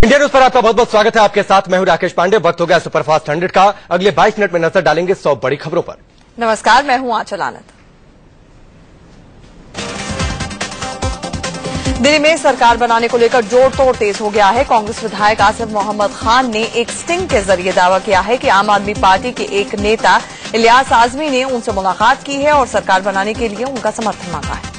India news पर आपका बहुत बहुत स्वागत है। आपके साथ मैं हूं राकेश पांडे। वक्त हो गया सुपरफास्ट 100 का। अगले 22 मिनट में नजर डालेंगे 100 बड़ी खबरों पर। नमस्कार, मैं हूं आंचल आनंद। दिल्ली में सरकार बनाने को लेकर जोड़ तोड़ तेज हो गया है। कांग्रेस विधायक आसिफ मोहम्मद खान ने एक स्टिंग के जरिए दावा किया है कि आम आदमी पार्टी के एक नेता इलियास आजमी ने उनसे मुलाकात की है और सरकार बनाने के लिए उनका समर्थन मांगा है।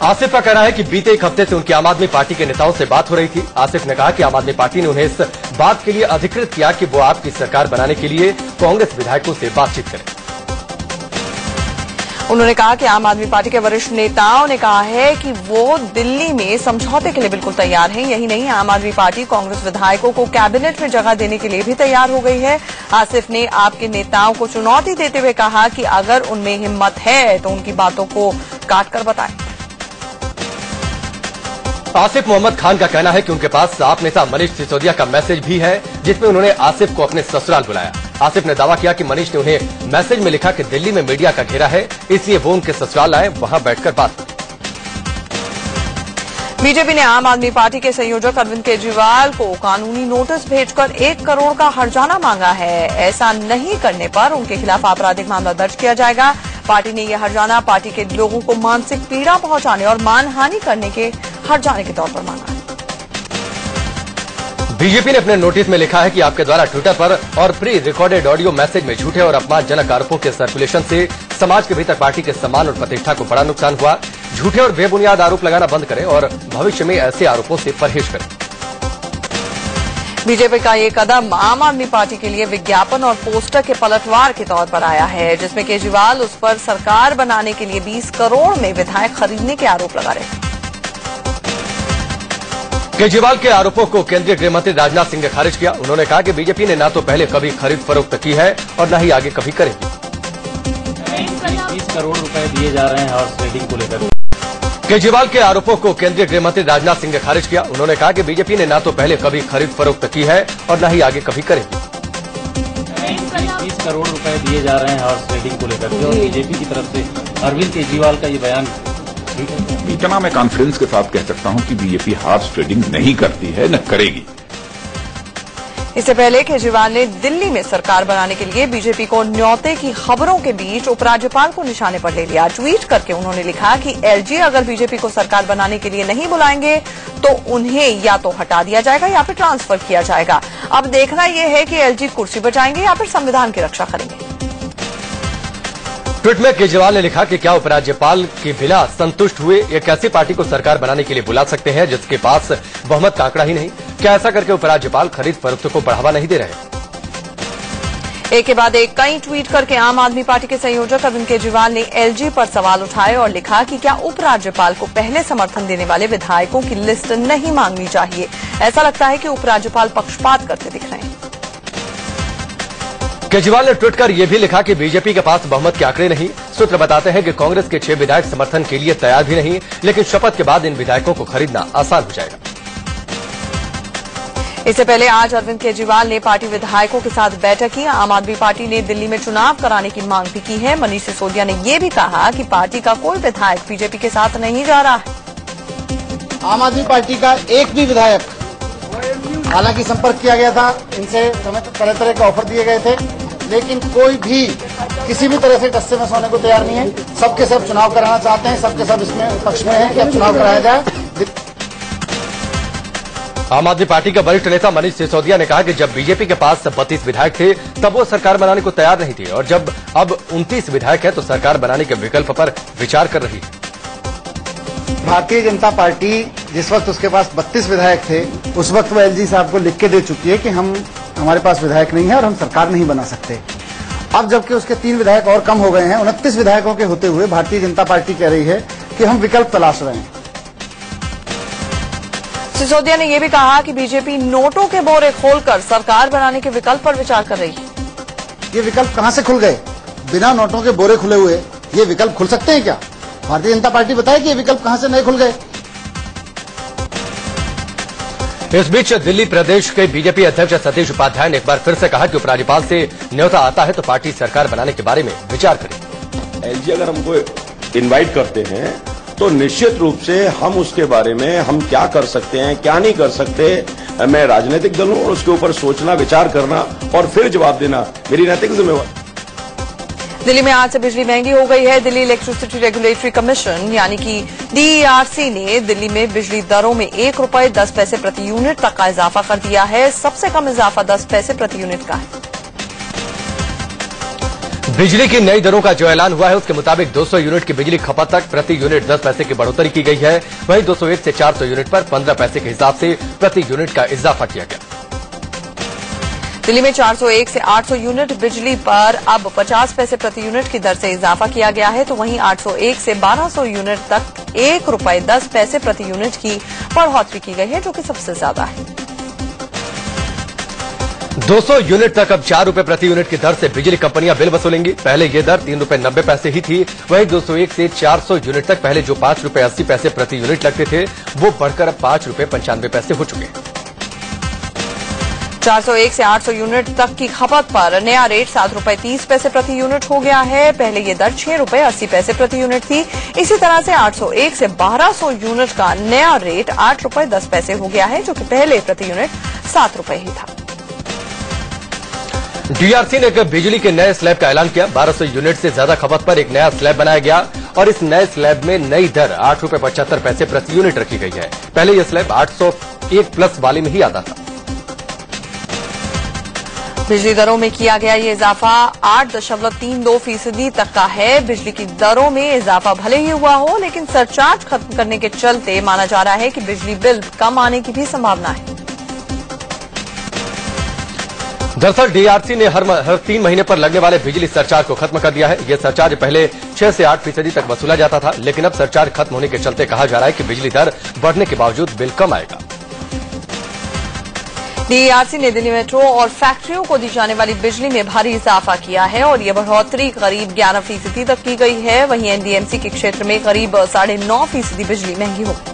आसिफ का कहना है कि बीते एक हफ्ते से उनकी आम आदमी पार्टी के नेताओं से बात हो रही थी। आसिफ ने कहा कि आम आदमी पार्टी ने उन्हें इस बात के लिए अधिकृत किया कि वो आपकी सरकार बनाने के लिए कांग्रेस विधायकों से बातचीत करें। उन्होंने कहा कि आम आदमी पार्टी के वरिष्ठ नेताओं ने कहा है कि वो दिल्ली में समझौते के लिए बिल्कुल तैयार हैं। यही नहीं, आम आदमी पार्टी कांग्रेस विधायकों को कैबिनेट में जगह देने के लिए भी तैयार हो गई है। आसिफ ने आपके नेताओं को चुनौती देते हुए कहा कि अगर उनमें हिम्मत है तो उनकी बातों को काटकर बताएं। आसिफ मोहम्मद खान का कहना है कि उनके पास आप नेता मनीष सिसोदिया का मैसेज भी है, जिसमें उन्होंने आसिफ को अपने ससुराल बुलाया। आसिफ ने दावा किया कि मनीष ने उन्हें मैसेज में लिखा कि दिल्ली में मीडिया का घेरा है, इसलिए वो उनके ससुराल आए, वहां बैठकर बात की। बीजेपी ने आम आदमी पार्टी के संयोजक अरविंद केजरीवाल को कानूनी नोटिस भेजकर 1 करोड़ का हर्जाना मांगा है। ऐसा नहीं करने पर उनके खिलाफ आपराधिक मामला दर्ज किया जाएगा। पार्टी ने यह हर्जाना पार्टी के लोगों को मानसिक पीड़ा पहुंचाने और मानहानि करने के हर्जाने के तौर पर मांगा है। बीजेपी ने अपने नोटिस में लिखा है कि आपके द्वारा ट्विटर पर और प्री रिकॉर्डेड ऑडियो मैसेज में झूठे और अपमानजनक आरोपों के सर्कुलेशन से समाज के भीतर पार्टी के सम्मान और प्रतिष्ठा को बड़ा नुकसान हुआ। झूठे और बेबुनियाद आरोप लगाना बंद करें और भविष्य में ऐसे आरोपों से परहेज करें। बीजेपी का ये कदम आम आदमी पार्टी के लिए विज्ञापन और पोस्टर के पलटवार के तौर पर आया है, जिसमें केजरीवाल उस पर सरकार बनाने के लिए 20 करोड़ में विधायक खरीदने के आरोप लगा रहे हैं। केजरीवाल के आरोपों को केंद्रीय गृह मंत्री राजनाथ सिंह ने खारिज किया। उन्होंने कहा कि बीजेपी ने न तो पहले कभी खरीद फरोख्त की है और न ही आगे कभी करेगी। 20 करोड़ रुपए दिए जा रहे हैं हॉर्स ट्रेडिंग को लेकर। केजरीवाल के आरोपों को केंद्रीय गृह मंत्री राजनाथ सिंह ने खारिज किया। उन्होंने कहा कि बीजेपी ने न तो पहले कभी खरीद फरोख्त की है और न ही आगे कभी करेगी। 20 करोड़ रुपए दिए जा रहे हैं हॉर्स ट्रेडिंग को लेकर और बीजेपी की तरफ से अरविंद केजरीवाल का ये बयान इतना मैं कॉन्फिडेंस के साथ कह सकता हूं कि बीजेपी हॉर्स ट्रेडिंग नहीं करती है, न करेगी। इससे पहले केजरीवाल ने दिल्ली में सरकार बनाने के लिए बीजेपी को न्योते की खबरों के बीच उपराज्यपाल को निशाने पर ले लिया। ट्वीट करके उन्होंने लिखा कि एलजी अगर बीजेपी को सरकार बनाने के लिए नहीं बुलाएंगे तो उन्हें या तो हटा दिया जाएगा या फिर ट्रांसफर किया जाएगा। अब देखना यह है कि एलजी कुर्सी बचाएंगे या फिर संविधान की रक्षा करेंगे। ट्वीट में केजरीवाल ने लिखा कि क्या उपराज्यपाल के बिना संतुष्ट हुए एक ऐसी पार्टी को सरकार बनाने के लिए बुला सकते हैं जिसके पास बहुमत का आंकड़ा ही नहीं? क्या ऐसा करके उपराज्यपाल खरीद फरोख्त को बढ़ावा नहीं दे रहे? एक के बाद एक कई ट्वीट करके आम आदमी पार्टी के संयोजक अरविंद केजरीवाल ने एलजी पर सवाल उठाए और लिखा कि क्या उपराज्यपाल को पहले समर्थन देने वाले विधायकों की लिस्ट नहीं मांगनी चाहिए? ऐसा लगता है कि उपराज्यपाल पक्षपात करते दिख रहे हैं। केजरीवाल ने ट्वीट कर यह भी लिखा कि बीजेपी के पास बहुमत के आंकड़े नहीं। सूत्र बताते हैं कि कांग्रेस के 6 विधायक समर्थन के लिए तैयार भी नहीं, लेकिन शपथ के बाद इन विधायकों को खरीदना आसान हो जाएगा। इससे पहले आज अरविंद केजरीवाल ने पार्टी विधायकों के साथ बैठक की। आम आदमी पार्टी ने दिल्ली में चुनाव कराने की मांग भी की है। मनीष सिसोदिया ने यह भी कहा कि पार्टी का कोई विधायक बीजेपी के साथ नहीं जा रहा है। आम आदमी पार्टी का एक भी विधायक, हालांकि संपर्क किया गया था, इनसे तरह तरह के ऑफर दिए गए थे, लेकिन कोई भी किसी भी तरह से टस्से में सोने को तैयार नहीं है। सबके सब चुनाव कराना चाहते हैं, सबके सब इसमें पक्ष में है कि अब चुनाव कराया जाए। आम आदमी पार्टी के वरिष्ठ नेता मनीष सिसोदिया ने कहा कि जब बीजेपी के पास 32 विधायक थे तब वो सरकार बनाने को तैयार नहीं थे और जब अब 29 विधायक है तो सरकार बनाने के विकल्प पर विचार कर रही है। भारतीय जनता पार्टी जिस वक्त उसके पास 32 विधायक थे, उस वक्त वो एलजी साहब को लिख के दे चुकी है कि हमारे पास विधायक नहीं है और हम सरकार नहीं बना सकते। अब जबकि उसके 3 विधायक और कम हो गए हैं, 29 विधायकों के होते हुए भारतीय जनता पार्टी कह रही है कि हम विकल्प तलाश रहे हैं। सिसोदिया ने यह भी कहा कि बीजेपी नोटों के बोरे खोलकर सरकार बनाने के विकल्प पर विचार कर रही है। ये विकल्प कहां से खुल गए? बिना नोटों के बोरे खुले हुए ये विकल्प खुल सकते हैं क्या? भारतीय जनता पार्टी बताए कि ये विकल्प कहां से नए खुल गए। इस बीच दिल्ली प्रदेश के बीजेपी अध्यक्ष सतीश उपाध्याय ने एक बार फिर से कहा कि उपराज्यपाल से न्योता आता है तो पार्टी सरकार बनाने के बारे में विचार करे। एलजी अगर हमको इनवाइट करते हैं तो निश्चित रूप से हम उसके बारे में हम क्या कर सकते हैं, क्या नहीं कर सकते, मैं राजनीतिक दल हूं और उसके ऊपर सोचना, विचार करना और फिर जवाब देना मेरी नैतिक जिम्मेवारी। दिल्ली में आज से बिजली महंगी हो गई है। दिल्ली इलेक्ट्रिसिटी रेगुलेटरी कमीशन यानी कि DERC ने दिल्ली में बिजली दरों में 1 रुपए 10 पैसे प्रति यूनिट तक का इजाफा कर दिया है। सबसे कम इजाफा 10 पैसे प्रति यूनिट का है। बिजली की नई दरों का जो ऐलान हुआ है उसके मुताबिक 200 यूनिट की बिजली खपत तक प्रति यूनिट 10 पैसे की बढ़ोतरी की गई है। वहीं 201 से 400 यूनिट पर 15 पैसे के हिसाब से प्रति यूनिट का इजाफा किया गया। दिल्ली में 401 से 800 यूनिट बिजली पर अब 50 पैसे प्रति यूनिट की दर से इजाफा किया गया है, तो वहीं 801 से 1200 यूनिट तक 1 रुपए 10 पैसे प्रति यूनिट की बढ़ोतरी की गई है, जो कि सबसे ज्यादा है। 200 यूनिट तक अब 4 रुपए प्रति यूनिट की दर से बिजली कंपनियां बिल वसूलेंगी। पहले ये दर 3 रुपए 90 पैसे ही थी। वहीं 201 से 400 यूनिट तक पहले जो 5 रुपए 80 पैसे प्रति यूनिट लगते थे वो बढ़कर अब 5 रुपए 95 पैसे हो चुके हैं। 401 से 800 यूनिट तक की खपत पर नया रेट 7 रुपए 30 पैसे प्रति यूनिट हो गया है। पहले ये दर 6 रुपए 80 पैसे प्रति यूनिट थी। इसी तरह से 801 से 1200 यूनिट का नया रेट 8 रुपए 10 पैसे हो गया है, जो कि पहले प्रति यूनिट 7 रुपए ही था। DERC ने बिजली के नए स्लैब का ऐलान किया। 1200 यूनिट से ज्यादा खपत पर एक नया स्लैब बनाया गया और इस नए स्लैब में नई दर 8 रुपए 75 पैसे प्रति यूनिट रखी गई है। पहले यह स्लैब 801 प्लस वाले में ही आता था। बिजली दरों में किया गया ये इजाफा 8.32% तक का है। बिजली की दरों में इजाफा भले ही हुआ हो, लेकिन सरचार्ज खत्म करने के चलते माना जा रहा है कि बिजली बिल कम आने की भी संभावना है। दरअसल DERC ने हर 3 महीने पर लगने वाले बिजली सरचार्ज को खत्म कर दिया है। यह सरचार्ज पहले 6 से 8% तक वसूला जाता था, लेकिन अब सरचार्ज खत्म होने के चलते कहा जा रहा है कि बिजली दर बढ़ने के बावजूद बिल कम आएगा। DERC ने दिल्ली मेट्रो और फैक्ट्रियों को दी जाने वाली बिजली में भारी इजाफा किया है और यह बढ़ोतरी करीब 11% तक की गई है। वहीं NDMC के क्षेत्र में करीब 9.5% बिजली महंगी होगी।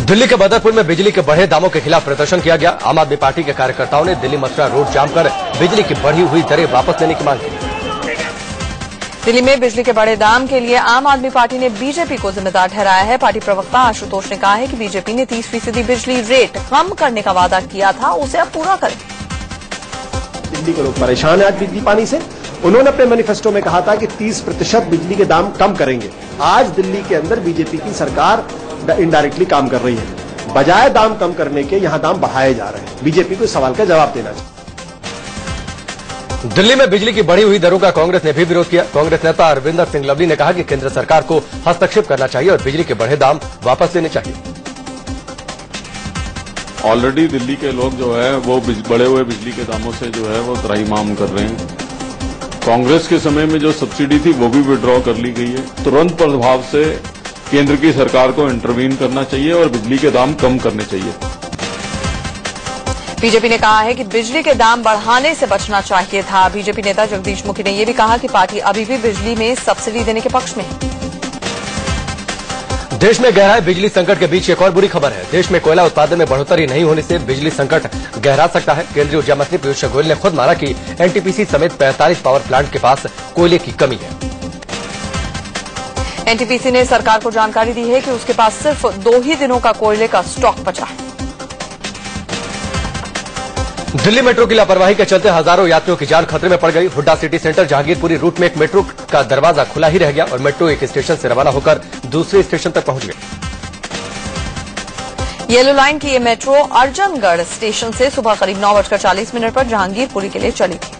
दिल्ली के बदरपुर में बिजली के बढ़े दामों के खिलाफ प्रदर्शन किया गया। आम आदमी पार्टी के कार्यकर्ताओं ने दिल्ली मथुरा रोड जाम कर बिजली की बढ़ी हुई दरें वापस लेने की मांग की। दिल्ली में बिजली के बढ़े दाम के लिए आम आदमी पार्टी ने बीजेपी को जिम्मेदार ठहराया है। पार्टी प्रवक्ता आशुतोष ने कहा है कि बीजेपी ने 30% बिजली रेट कम करने का वादा किया था, उसे अब पूरा करें। दिल्ली के लोग परेशान है आज बिजली पानी से। उन्होंने अपने मैनिफेस्टो में कहा था कि 30% बिजली के दाम कम करेंगे। आज दिल्ली के अंदर बीजेपी की सरकार इनडायरेक्टली काम कर रही है। बजाय दाम कम करने के यहां दाम बढ़ाए जा रहे हैं। बीजेपी को इस सवाल का जवाब देना चाहिए। दिल्ली में बिजली की बढ़ी हुई दरों का कांग्रेस ने भी विरोध किया। कांग्रेस नेता अरविंदर सिंह लवली ने कहा कि केंद्र सरकार को हस्तक्षेप करना चाहिए और बिजली के बढ़े दाम वापस लेने चाहिए। ऑलरेडी दिल्ली के लोग जो है वो बढ़े हुए बिजली के दामों से जो है वो त्राहिमाम कर रहे हैं। कांग्रेस के समय में जो सब्सिडी थी वो भी विड्रॉ कर ली गई है। तुरंत प्रभाव से केंद्र की सरकार को इंटरवीन करना चाहिए और बिजली के दाम कम करने चाहिए। बीजेपी ने कहा है कि बिजली के दाम बढ़ाने से बचना चाहिए था। बीजेपी नेता जगदीश मुखी ने यह भी कहा कि पार्टी अभी भी बिजली में सब्सिडी देने के पक्ष में है। देश में गहरा है बिजली संकट के बीच एक और बुरी खबर है। देश में कोयला उत्पादन में बढ़ोतरी नहीं होने से बिजली संकट गहरा सकता है। केंद्रीय ऊर्जा मंत्री पीयूष गोयल ने खुद माना कि एनटीपीसी समेत 45 पावर प्लांट के पास कोयले की कमी है। एनटीपीसी ने सरकार को जानकारी दी है कि उसके पास सिर्फ 2 ही दिनों का कोयले का स्टॉक बचा है। दिल्ली मेट्रो की लापरवाही के चलते हजारों यात्रियों की जान खतरे में पड़ गई। Huda city centre Jahangirpuri route में एक मेट्रो का दरवाजा खुला ही रह गया और मेट्रो एक स्टेशन से रवाना होकर दूसरे स्टेशन तक पहुंच गई। येलो लाइन की ये मेट्रो अर्जनगढ़ स्टेशन से सुबह करीब 9:40 पर जहांगीरपुरी के लिए चली थी।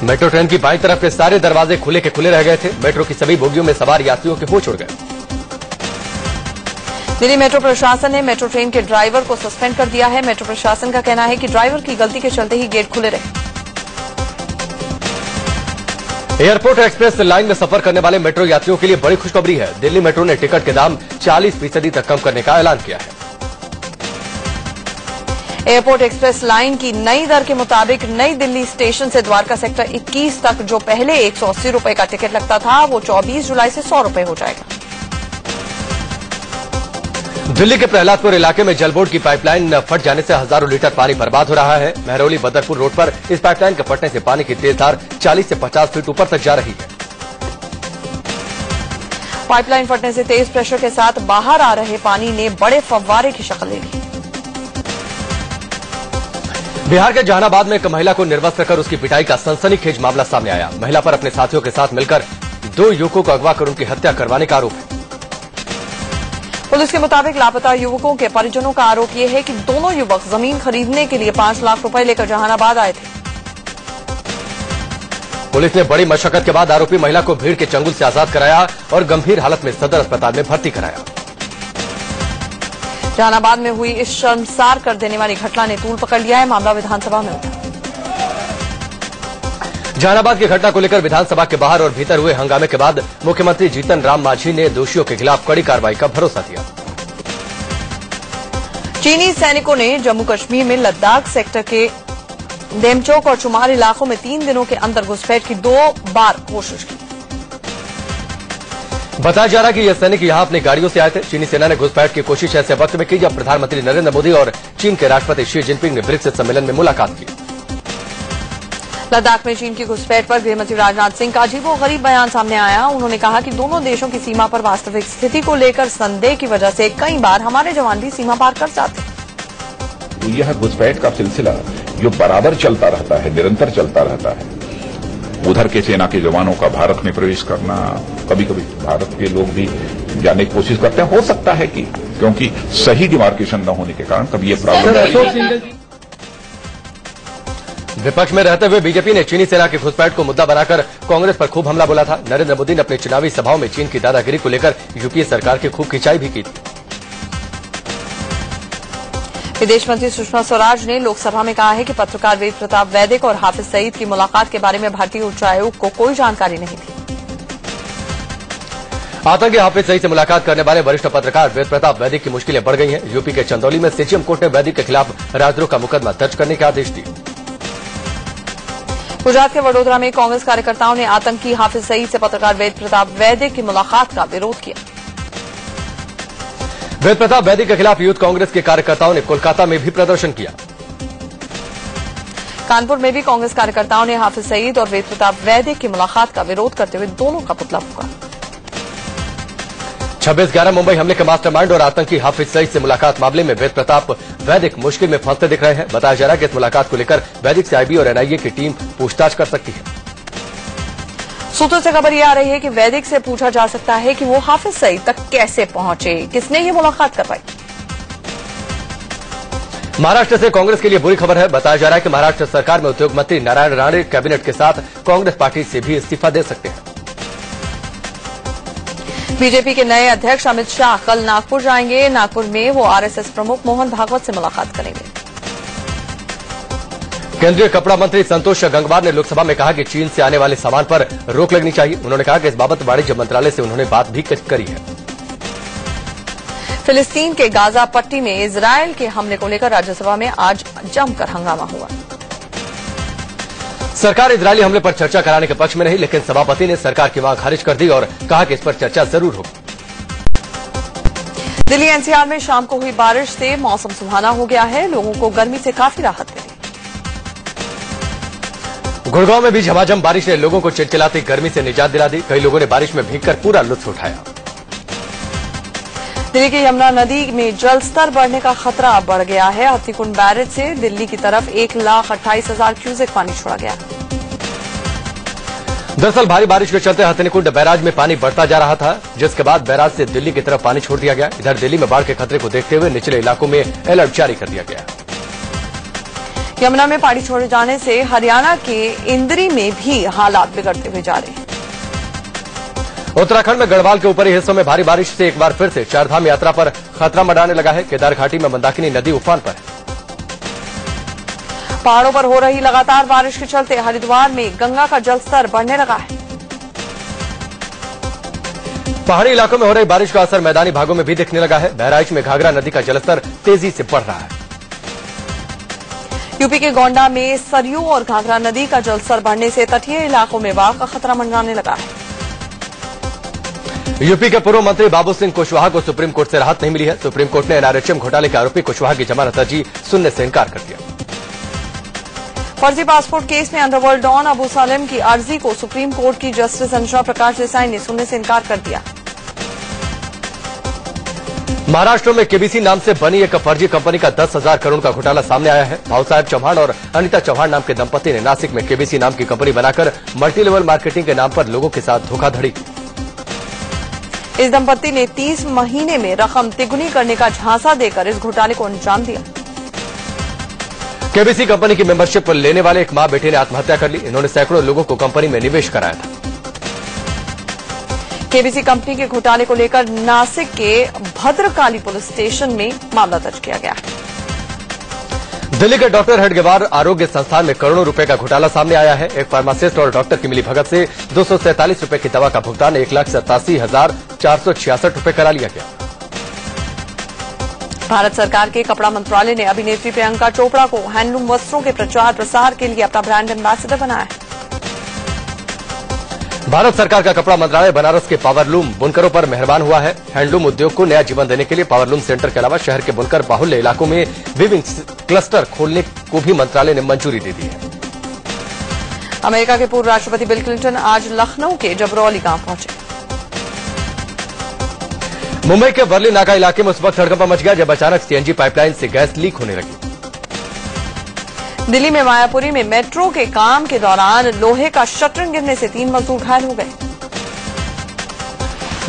मेट्रो ट्रेन की बाईं तरफ के सारे दरवाजे खुले के खुले रह गए थे। मेट्रो की सभी बोगियों में सवार यात्रियों के होश उड़ गए। दिल्ली मेट्रो प्रशासन ने मेट्रो ट्रेन के ड्राइवर को सस्पेंड कर दिया है। मेट्रो प्रशासन का कहना है कि ड्राइवर की गलती के चलते ही गेट खुले रहे। एयरपोर्ट एक्सप्रेस लाइन में सफर करने वाले मेट्रो यात्रियों के लिए बड़ी खुशखबरी है। दिल्ली मेट्रो ने टिकट के दाम 40% तक कम करने का ऐलान किया है। एयरपोर्ट एक्सप्रेस लाइन की नई दर के मुताबिक नई दिल्ली स्टेशन से द्वारका सेक्टर 21 तक जो पहले 180 रुपए का टिकट लगता था वो 24 जुलाई से 100 रुपए हो जाएगा। दिल्ली के प्रहलादपुर इलाके में जलबोर्ड की पाइपलाइन फट जाने से हजारों लीटर पानी बर्बाद हो रहा है। महरौली बदरपुर रोड पर इस पाइपलाइन के फटने से पानी की तेज धार 40 से 50 फीट ऊपर तक जा रही है। पाइपलाइन फटने से तेज प्रेशर के साथ बाहर आ रहे पानी ने बड़े फव्वारे की शक्ल ले ली। बिहार के जहानाबाद में एक महिला को निर्वस्त्र कर उसकी पिटाई का सनसनीखेज मामला सामने आया। महिला पर अपने साथियों के साथ मिलकर 2 युवकों को अगवा कर उनकी हत्या करवाने का आरोप है। पुलिस के मुताबिक लापता युवकों के परिजनों का आरोप यह है कि दोनों युवक जमीन खरीदने के लिए 5 लाख रुपए लेकर जहानाबाद आए थे। पुलिस ने बड़ी मशक्कत के बाद आरोपी महिला को भीड़ के चंगुल से आजाद कराया और गंभीर हालत में सदर अस्पताल में भर्ती कराया। जहानाबाद में हुई इस शर्मसार कर देने वाली घटना ने तूल पकड़ लिया है। मामला विधानसभा में उठा। जहानाबाद की घटना को लेकर विधानसभा के बाहर और भीतर हुए हंगामे के बाद मुख्यमंत्री जीतन राम मांझी ने दोषियों के खिलाफ कड़ी कार्रवाई का भरोसा दिया। चीनी सैनिकों ने जम्मू कश्मीर में लद्दाख सेक्टर के डेमचौक और चुमार इलाकों में 3 दिनों के अंदर घुसपैठ की 2 बार कोशिश की। बताया जा रहा है कि ये सैनिक यहां अपनी गाड़ियों से आए थे। चीनी सेना ने घुसपैठ की कोशिश ऐसे वक्त में की जब प्रधानमंत्री नरेंद्र मोदी और चीन के राष्ट्रपति शी जिनपिंग ने ब्रिक्स सम्मेलन में मुलाकात की। लद्दाख में चीन की घुसपैठ पर गृहमंत्री राजनाथ सिंह का अजीबोगरीब बयान सामने आया। उन्होंने कहा कि दोनों देशों की सीमा पर वास्तविक स्थिति को लेकर संदेह की वजह से कई बार हमारे जवान भी सीमा पार कर जाते हैं। यह घुसपैठ का सिलसिला जो बराबर चलता रहता है, निरंतर चलता रहता है। उधर के सेना के जवानों का भारत में प्रवेश करना, कभी कभी भारत के लोग भी जाने की कोशिश करते हैं। हो सकता है कि क्योंकि सही डिमार्केशन न होने के कारण कभी ये प्रॉब्लम। विपक्ष में रहते हुए बीजेपी ने चीनी सेना की घुसपैठ को मुद्दा बनाकर कांग्रेस पर खूब हमला बोला था। नरेंद्र मोदी ने अपनी चुनावी सभाओं में चीन की दादागिरी को लेकर यूपीए सरकार की खूब खिंचाई भी की थी। विदेश मंत्री सुषमा स्वराज ने लोकसभा में कहा है कि पत्रकार वेद प्रताप वैदिक और हाफिज सईद की मुलाकात के बारे में भारतीय उच्चायोग को कोई जानकारी नहीं थी। आतंकी हाफिज सईद से मुलाकात करने वाले वरिष्ठ पत्रकार वेद प्रताप वैदिक की मुश्किलें बढ़ गई हैं। यूपी के चंदौली में सीजेएम कोर्ट ने वैदिक के खिलाफ राजद्रोह का मुकदमा दर्ज करने के आदेश दिए। गुजरात के वडोदरा में कांग्रेस कार्यकर्ताओं ने आतंकी हाफिज सईद से पत्रकार वेद प्रताप वैदिक की मुलाकात का विरोध किया। वेद प्रताप वैदिक के खिलाफ यूथ कांग्रेस के कार्यकर्ताओं ने कोलकाता में भी प्रदर्शन किया। कानपुर में भी कांग्रेस कार्यकर्ताओं ने हाफिज सईद और वेद प्रताप वैदिक की मुलाकात का विरोध करते हुए दोनों का पुतला फूंका। 26/11 मुंबई हमले के मास्टरमाइंड और आतंकी हाफिज सईद से मुलाकात मामले में वेद प्रताप वैदिक मुश्किल में फंसते दिख रहे हैं। बताया जा रहा है कि इस मुलाकात को लेकर वैदिक से आईबी और एनआईए की टीम पूछताछ कर सकती है। सूत्रों से खबर यह आ रही है कि वैदिक से पूछा जा सकता है कि वो हाफिज सईद तक कैसे पहुंचे, किसने ये मुलाकात करवाई। महाराष्ट्र से कांग्रेस के लिए बुरी खबर है। बताया जा रहा है कि महाराष्ट्र सरकार में उद्योग मंत्री नारायण राणे कैबिनेट के साथ कांग्रेस पार्टी से भी इस्तीफा दे सकते हैं। बीजेपी के नए अध्यक्ष अमित शाह कल नागपुर जाएंगे। नागपुर में वो आरएसएस प्रमुख मोहन भागवत से मुलाकात करेंगे। केंद्रीय कपड़ा मंत्री संतोष गंगवार ने लोकसभा में कहा कि चीन से आने वाले सामान पर रोक लगनी चाहिए। उन्होंने कहा कि इस बाबत वाणिज्य मंत्रालय से उन्होंने बात भी करी है। फिलिस्तीन के गाजा पट्टी में इजरायल के हमले को लेकर राज्यसभा में आज जमकर हंगामा हुआ। सरकार इजरायली हमले पर चर्चा कराने के पक्ष में नहीं, लेकिन सभापति ने सरकार की मांग खारिज कर दी और कहा कि इस पर चर्चा जरूर होगी। दिल्ली एनसीआर में शाम को हुई बारिश से मौसम सुहाना हो गया है। लोगों को गर्मी से काफी राहत मिली। गुड़गांव में भी झमाझम बारिश ने लोगों को चिलचिलाती गर्मी से निजात दिला दी। कई लोगों ने बारिश में भीगकर पूरा लुत्फ उठाया। दिल्ली की यमुना नदी में जलस्तर बढ़ने का खतरा बढ़ गया है। हथनीकुंड बैरेज से दिल्ली की तरफ 1,28,000 क्यूसेक पानी छोड़ा गया। दरअसल भारी बारिश के चलते हथनीकुंड बैराज में पानी बढ़ता जा रहा था, जिसके बाद बैराज से दिल्ली की तरफ पानी छोड़ दिया गया। इधर दिल्ली में बाढ़ के खतरे को देखते हुए निचले इलाकों में अलर्ट जारी कर दिया गया। यमुना में पानी छोड़े जाने से हरियाणा के इंदरी में भी हालात बिगड़ते हुए जा रहे हैं। उत्तराखंड में गढ़वाल के ऊपरी हिस्सों में भारी बारिश से एक बार फिर से चारधाम यात्रा पर खतरा मंडाने लगा है। केदार घाटी में मंदाकिनी नदी उफान पर है। पहाड़ों पर हो रही लगातार बारिश के चलते हरिद्वार में गंगा का जलस्तर बढ़ने लगा है। पहाड़ी इलाकों में हो रही बारिश का असर मैदानी भागों में भी दिखने लगा है। बहराइच में घाघरा नदी का जलस्तर तेजी से बढ़ रहा है। यूपी के गोंडा में सरयू और घाघरा नदी का जलस्तर बढ़ने से तटीय इलाकों में बाढ़ का खतरा मंडराने लगा है। यूपी के पूर्व मंत्री बाबू सिंह कुशवाहा को सुप्रीम कोर्ट से राहत नहीं मिली है। सुप्रीम कोर्ट ने एनआरएचएम घोटाले के आरोपी कुशवाहा की जमानत अर्जी सुनने से इनकार कर दिया। फर्जी पासपोर्ट केस में अंडरवर्ल्ड डॉन अबू सालेम की अर्जी को सुप्रीम कोर्ट की जस्टिस अंजुना प्रकाश देसाई ने सुनने से इनकार कर दिया। महाराष्ट्र में केबीसी नाम से बनी एक फर्जी कंपनी का 10,000 करोड़ का घोटाला सामने आया है। भावसाहेब चौहान और अनिता चौहान नाम के दंपति ने नासिक में केबीसी नाम की कंपनी बनाकर मल्टी लेवल मार्केटिंग के नाम पर लोगों के साथ धोखाधड़ी की। इस दंपति ने 30 महीने में रकम तिगुनी करने का झांसा देकर इस घोटाले को अंजाम दिया। केबीसी कंपनी की मेंबरशिप लेने वाले एक मां बेटे ने आत्महत्या कर ली। इन्होंने सैकड़ों लोगों को कंपनी में निवेश कराया था। केबीसी कंपनी के घोटाले को लेकर नासिक के भद्रकाली पुलिस स्टेशन में मामला दर्ज किया गया। दिल्ली के डॉक्टर हेडगेवार आरोग्य संस्थान में करोड़ों रुपए का घोटाला सामने आया है। एक फार्मासिस्ट और डॉक्टर की मिलीभगत से 247 रुपए की दवा का भुगतान 1,87,466 रुपए करा लिया गया। भारत सरकार के कपड़ा मंत्रालय ने अभिनेत्री प्रियंका चोपड़ा को हैंडलूम वस्त्रों के प्रचार प्रसार के लिए अपना ब्रांड एम्बेसडर बनाया है। भारत सरकार का कपड़ा मंत्रालय बनारस के पावरलूम बुनकरों पर मेहरबान हुआ है। हैंडलूम उद्योग को नया जीवन देने के लिए पावरलूम सेंटर के अलावा शहर के बुनकर बाहुल्य इलाकों में वीविंग क्लस्टर खोलने को भी मंत्रालय ने मंजूरी दे दी है। अमेरिका के पूर्व राष्ट्रपति बिल क्लिंटन आज लखनऊ के जबरौली गांव पहुंचे। मुंबई के वर्ली नाका इलाके में उस वक्त हड़कंप मच गया जब अचानक सीएनजी पाइपलाइन से गैस लीक होने लगी। दिल्ली में मायापुरी में मेट्रो के काम के दौरान लोहे का शटरिंग गिरने से 3 मजदूर घायल हो गए।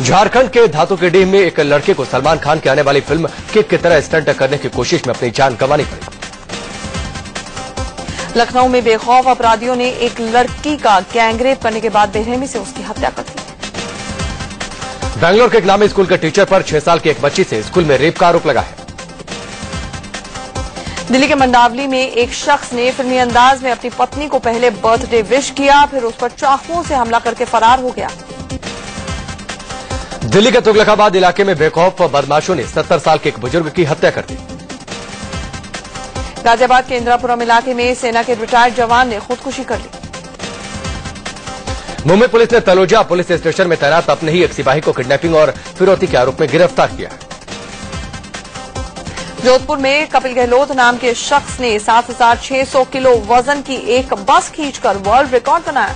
झारखंड के धातुकेडीह में एक लड़के को सलमान खान की आने वाली फिल्म किक की तरह स्टंट करने की कोशिश में अपनी जान गंवानी पड़ी। लखनऊ में बेखौफ अपराधियों ने एक लड़की का गैंगरेप करने के बाद बेरहमी से उसकी हत्या कर दी। बैंगलोर के एक नामी स्कूल के टीचर पर 6 साल की एक बच्ची से स्कूल में रेप का आरोप लगा है। दिल्ली के मंडावली में एक शख्स ने फिल्मी अंदाज में अपनी पत्नी को पहले बर्थडे विश किया, फिर उस पर चाकुओं से हमला करके फरार हो गया। दिल्ली के तुगलकाबाद इलाके में बेखौफ बदमाशों ने 70 साल के एक बुजुर्ग की हत्या कर दी। गाजियाबाद के इंदिरापुरम इलाके में सेना के रिटायर्ड जवान ने खुदकुशी कर ली। मुंबई पुलिस ने तलोजा पुलिस स्टेशन में तैनात अपने ही एक सिपाही को किडनैपिंग और फिरौती के आरोप में गिरफ्तार किया है। जोधपुर में कपिल गहलोत नाम के शख्स ने 7,600 किलो वजन की एक बस खींचकर वर्ल्ड रिकॉर्ड बनाया।